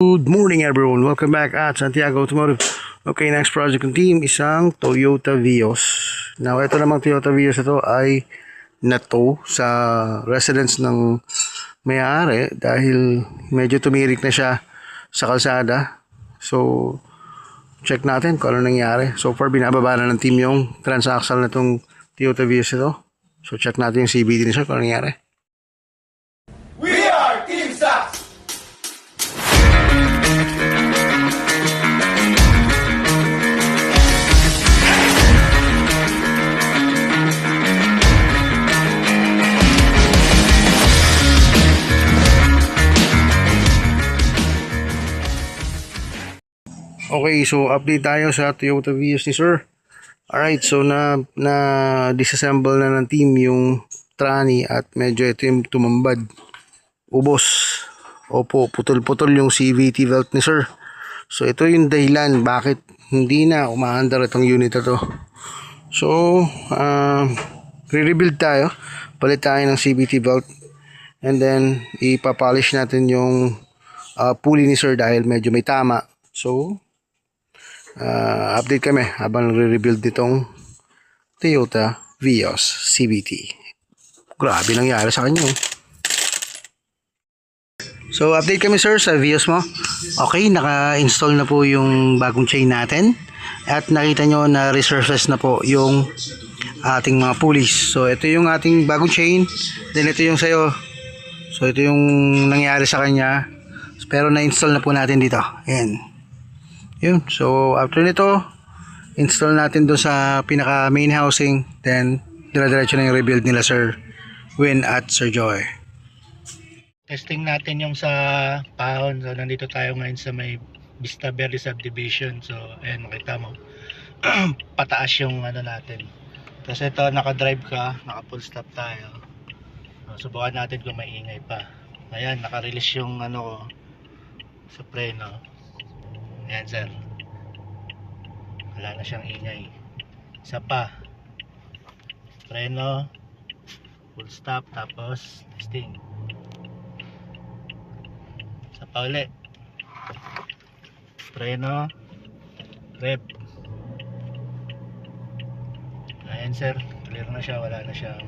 Good morning everyone, welcome back at Santiago Automotive. Okay, next project ng team, isang Toyota Vios. Now, ito namang Toyota Vios ito ay nato sa residence ng may-ari dahil medyo tumirik na siya sa kalsada. So, check natin kung ano nangyari. So far, binababa na ng team yung transaxle na itong Toyota Vios ito. So, check natin yung CVT niya kung ano nangyari. We are Team Sax! Okay, so update tayo sa Toyota Vios ni Sir. Alright, so na disassemble na ng team yung tranny at medyo ito yung tumambad. Ubos. Opo, putol-putol yung CVT belt ni Sir. So ito yung dahilan bakit hindi na umaandar itong unit na to. So, re-rebuild tayo. Palit tayo ng CVT belt. And then, ipapolish natin yung pulley ni Sir dahil medyo may tama. So, update kami habang re-rebuild nitong Toyota Vios CVT. Grabe nangyari sa kanya. So update kami sir sa Vios mo. Okay, naka-install na po yung bagong chain natin. At nakita nyo na resurface na po yung ating mga pulleys. So ito yung ating bagong chain. Then ito yung sayo. So ito yung nangyari sa kanya. Pero na-install na po natin dito. Ayan. Yun. So after nito, install natin doon sa pinaka main housing. Then dire-diretso na yung rebuild nila Sir Win at Sir Joy. Testing natin yung sa pahon. So nandito tayo ngayon sa may Vista Verde subdivision. So ayan, makita mo. Pataas yung ano natin. Tapos ito, naka-drive ka, naka-full stop tayo. So, subukan natin kung maingay pa. Ayan, naka-release yung ano ko sa preno. Ayan sir, wala na siyang ingay. Isa pa, preno, full stop, tapos testing. Isa pa ulit, preno, rev. Ayan sir, clear na siya, wala na siyang